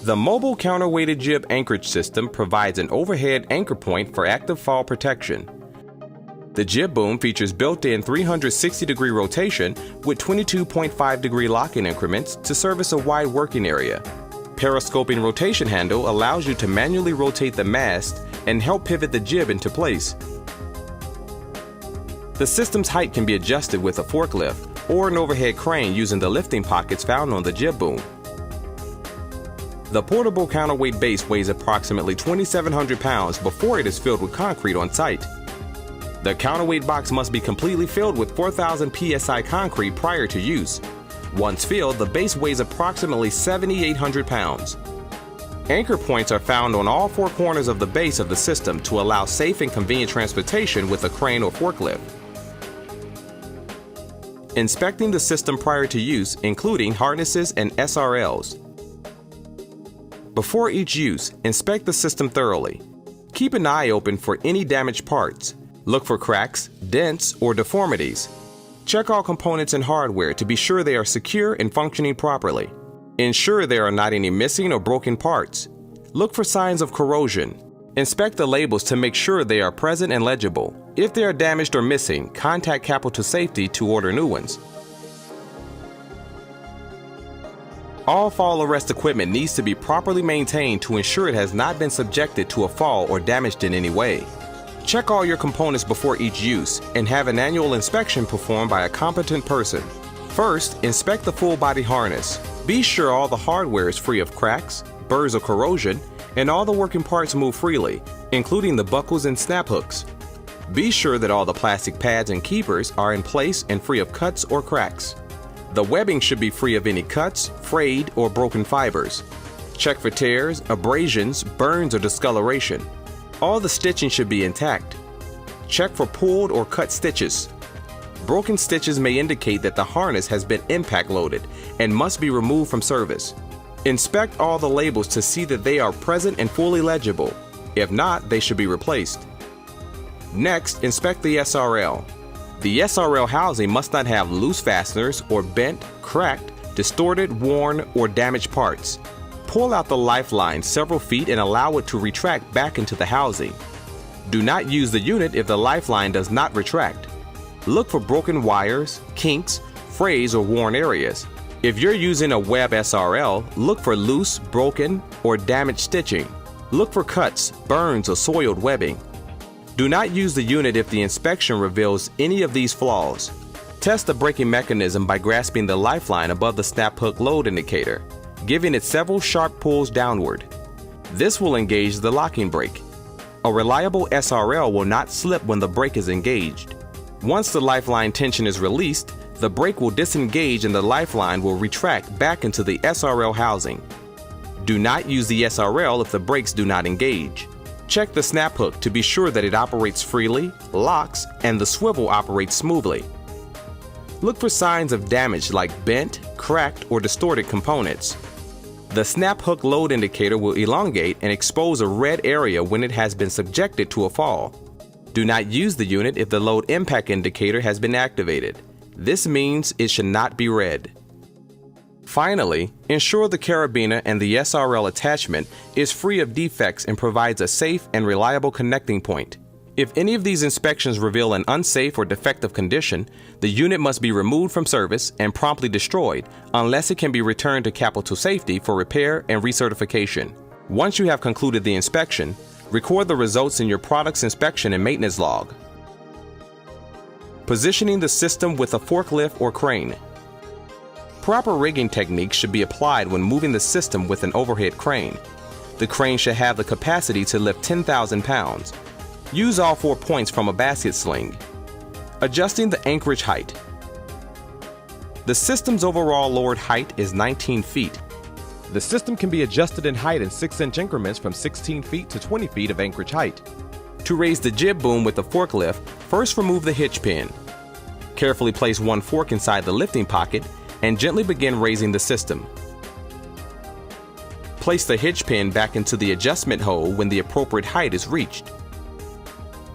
The mobile counterweighted jib anchorage system provides an overhead anchor point for active fall protection. The jib boom features built-in 360-degree rotation with 22.5-degree lock-in increments to service a wide working area. Periscoping rotation handle allows you to manually rotate the mast and help pivot the jib into place. The system's height can be adjusted with a forklift or an overhead crane using the lifting pockets found on the jib boom. The portable counterweight base weighs approximately 2,700 pounds before it is filled with concrete on site. The counterweight box must be completely filled with 4,000 psi concrete prior to use. Once filled, the base weighs approximately 7,800 pounds. Anchor points are found on all four corners of the base of the system to allow safe and convenient transportation with a crane or forklift. Inspecting the system prior to use, including harnesses and SRLs. Before each use, inspect the system thoroughly. Keep an eye open for any damaged parts. Look for cracks, dents, or deformities. Check all components and hardware to be sure they are secure and functioning properly. Ensure there are not any missing or broken parts. Look for signs of corrosion. Inspect the labels to make sure they are present and legible. If they are damaged or missing, contact Capital Safety to order new ones. All fall arrest equipment needs to be properly maintained to ensure it has not been subjected to a fall or damaged in any way. Check all your components before each use and have an annual inspection performed by a competent person. First, inspect the full body harness. Be sure all the hardware is free of cracks, burrs or corrosion, and all the working parts move freely, including the buckles and snap hooks. Be sure that all the plastic pads and keepers are in place and free of cuts or cracks. The webbing should be free of any cuts, frayed, or broken fibers. Check for tears, abrasions, burns, or discoloration. All the stitching should be intact. Check for pulled or cut stitches. Broken stitches may indicate that the harness has been impact loaded and must be removed from service. Inspect all the labels to see that they are present and fully legible. If not, they should be replaced. Next, inspect the SRL. The SRL housing must not have loose fasteners or bent, cracked, distorted, worn, or damaged parts. Pull out the lifeline several feet and allow it to retract back into the housing. Do not use the unit if the lifeline does not retract. Look for broken wires, kinks, frays, or worn areas. If you're using a web SRL, look for loose, broken, or damaged stitching. Look for cuts, burns, or soiled webbing. Do not use the unit if the inspection reveals any of these flaws. Test the braking mechanism by grasping the lifeline above the snap hook load indicator, giving it several sharp pulls downward. This will engage the locking brake. A reliable SRL will not slip when the brake is engaged. Once the lifeline tension is released, the brake will disengage and the lifeline will retract back into the SRL housing. Do not use the SRL if the brakes do not engage. Check the snap hook to be sure that it operates freely, locks, and the swivel operates smoothly. Look for signs of damage like bent, cracked, or distorted components. The snap hook load indicator will elongate and expose a red area when it has been subjected to a fall. Do not use the unit if the load impact indicator has been activated. This means it should not be read. Finally, ensure the carabiner and the SRL attachment is free of defects and provides a safe and reliable connecting point. If any of these inspections reveal an unsafe or defective condition, the unit must be removed from service and promptly destroyed unless it can be returned to Capital Safety for repair and recertification. Once you have concluded the inspection, record the results in your product's inspection and maintenance log. Positioning the system with a forklift or crane. Proper rigging techniques should be applied when moving the system with an overhead crane. The crane should have the capacity to lift 10,000 pounds. Use all 4 points from a basket sling. Adjusting the anchorage height. The system's overall lowered height is 19 feet. The system can be adjusted in height in 6-inch increments from 16 feet to 20 feet of anchorage height. To raise the jib boom with the forklift, first remove the hitch pin. Carefully place one fork inside the lifting pocket and gently begin raising the system. Place the hitch pin back into the adjustment hole when the appropriate height is reached.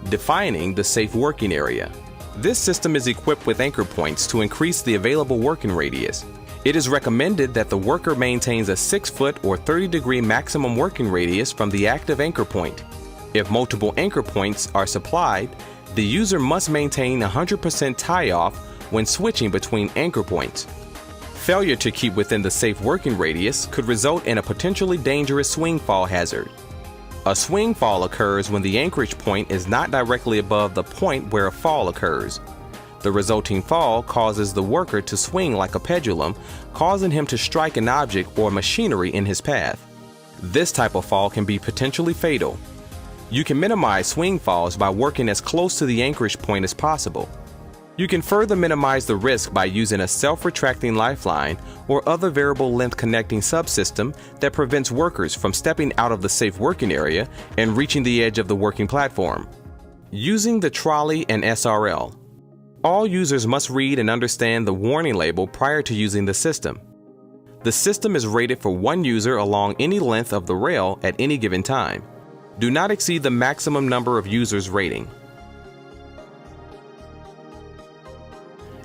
Defining the safe working area. This system is equipped with anchor points to increase the available working radius. It is recommended that the worker maintains a 6-foot or 30-degree maximum working radius from the active anchor point. If multiple anchor points are supplied, the user must maintain 100% tie-off when switching between anchor points. Failure to keep within the safe working radius could result in a potentially dangerous swing fall hazard. A swing fall occurs when the anchorage point is not directly above the point where a fall occurs. The resulting fall causes the worker to swing like a pendulum, causing him to strike an object or machinery in his path. This type of fall can be potentially fatal. You can minimize swing falls by working as close to the anchorage point as possible. You can further minimize the risk by using a self-retracting lifeline or other variable length connecting subsystem that prevents workers from stepping out of the safe working area and reaching the edge of the working platform. Using the trolley and SRL. All users must read and understand the warning label prior to using the system. The system is rated for one user along any length of the rail at any given time. Do not exceed the maximum number of users rating.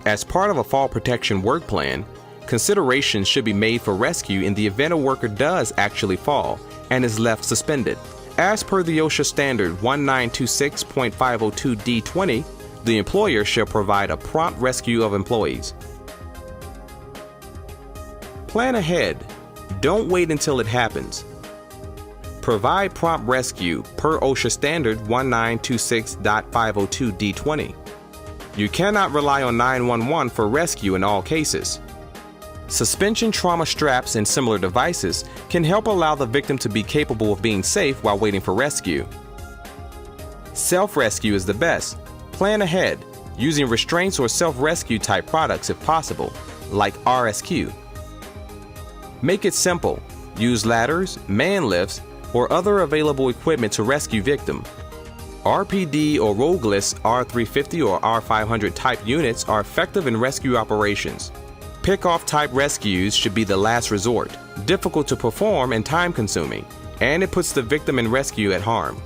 As part of a fall protection work plan, considerations should be made for rescue in the event a worker does actually fall and is left suspended. As per the OSHA standard 1926.502 D20, the employer shall provide a prompt rescue of employees. Plan ahead. Don't wait until it happens. Provide prompt rescue per OSHA standard 1926.502 D20. You cannot rely on 911 for rescue in all cases. Suspension trauma straps and similar devices can help allow the victim to be capable of being safe while waiting for rescue. Self-rescue is the best. Plan ahead, using restraints or self-rescue type products if possible, like RSQ. Make it simple. Use ladders, man lifts, or other available equipment to rescue victim. RPD or Rogless R350 or R500 type units are effective in rescue operations. Pick-off type rescues should be the last resort, difficult to perform and time-consuming, and it puts the victim in rescue at harm.